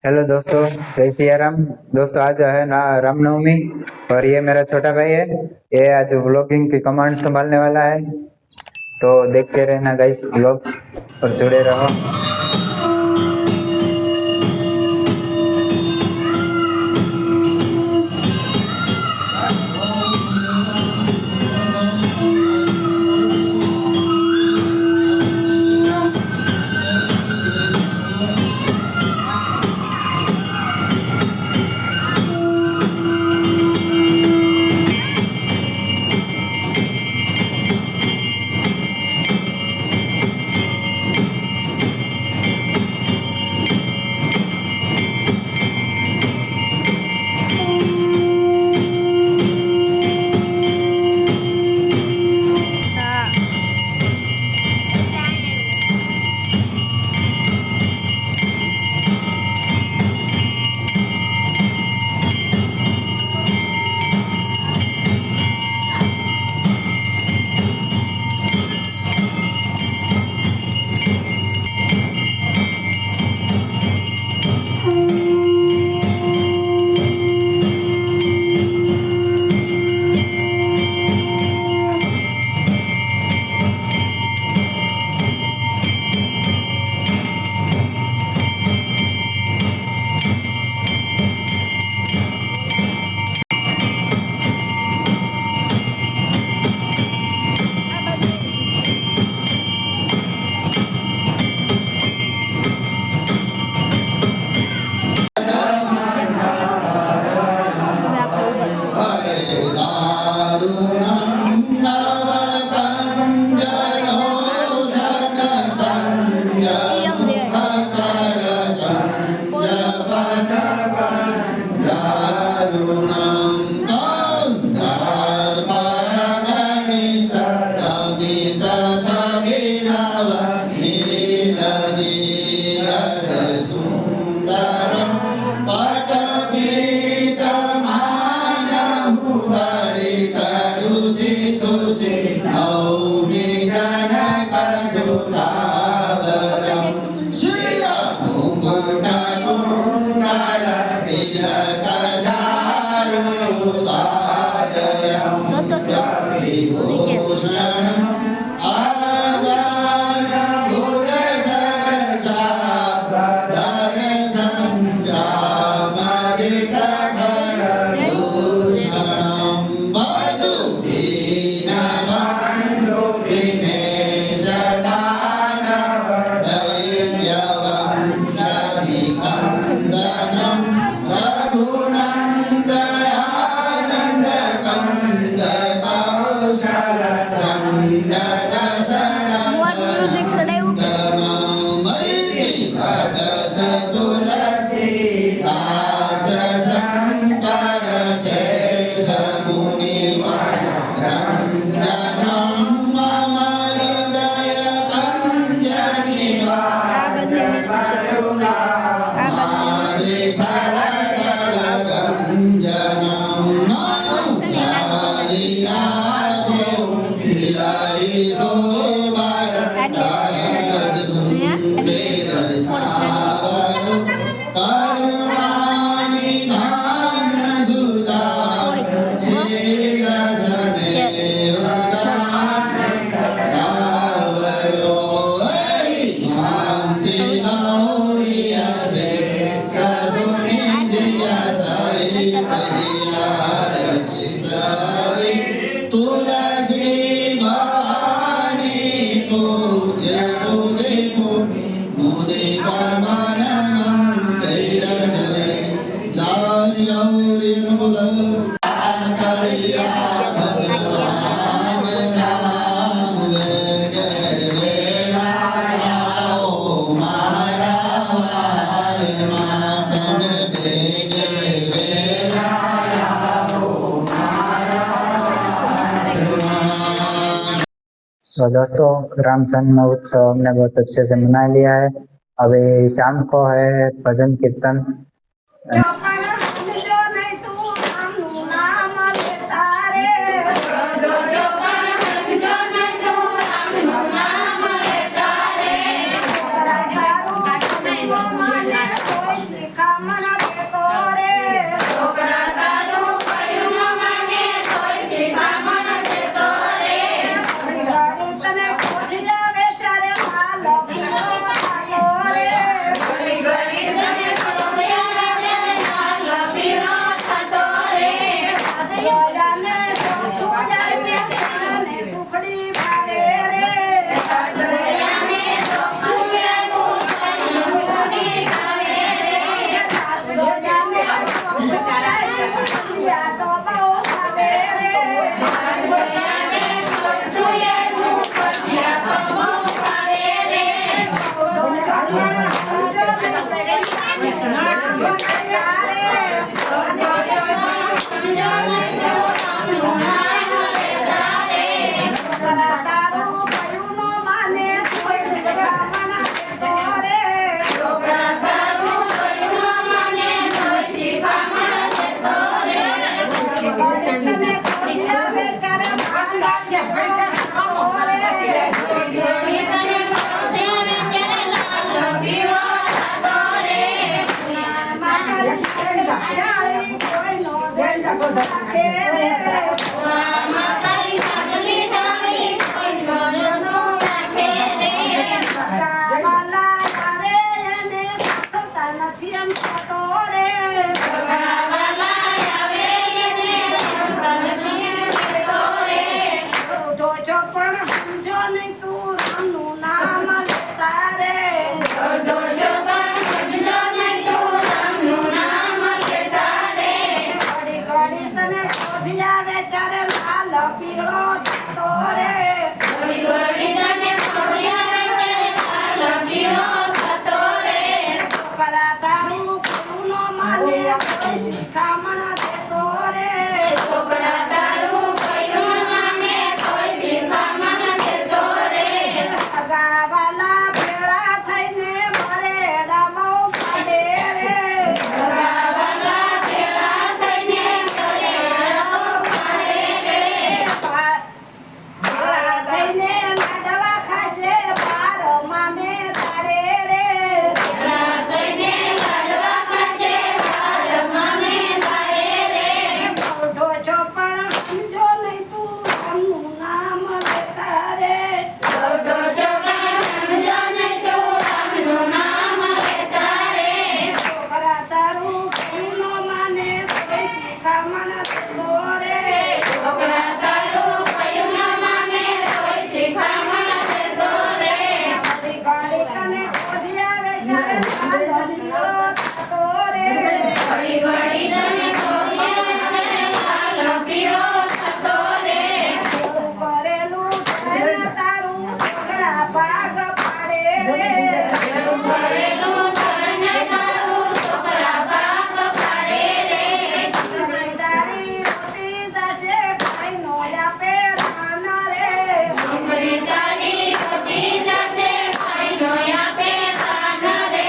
Hello दोस्तों, जय सिया राम। दोस्तों आज है ना रामनवमी, और ये मेरा छोटा भाई है। ये आज व्लॉगिंग की कमांड संभालने वाला है। तो देखते रहना गाइस व्लॉग और जुड़े रहो। तो दोस्तों राम जन्म उत्सव हमने बहुत अच्छे से मना लिया है। अभी शाम को है भजन कीर्तन। Shika રાખે રે સગાવાલા આવે એને સાચવતા નથી એમ થતો રે જોજો પણ સમજો નહીં તું રામનું નામ લેતા રે ઘડી ઘડી તને ક્રોધી આવે ત્યારે લાલ પીળો થતો રે છોકરા તારું ખોટું ન માને કોઈ શિખામણ દેતો રે સગાવાલા ભેળા થઈને મારે ડામો પાડે રે ભેળા થઈને લાડવા ખાશે બાર માને દાડે રે મોઢો છો પણ સમજો નહીં તું રામનું નામ લેતા રે છોકરા તારું ખોટું ન માને કોઈ શિખામણ દેતો રે ઘડી ઘડી તને ક્રોધી આવે ત્યારે લાલ પીળો થતો રે એવું કરેલું જાણે તારું છોકરા ભાગ પાડે રે જમીનદારી રોટી જશે કાંઈ નો આપે દાન રે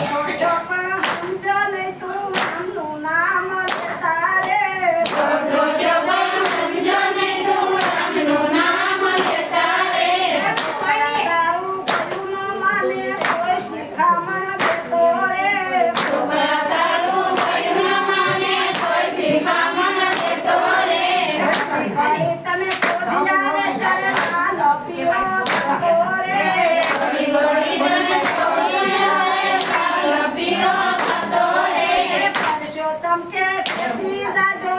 જોજો પણ સમજો નહીં તું રામનું નામ લેતા રે તારું કયું ન માને કોઈ શિખામણ દેતો રે ઘડી તને ક્રોધી આવે ત્યારે લાલ પીળો થતો રે પરસોત્તમ કે સીધી જાજો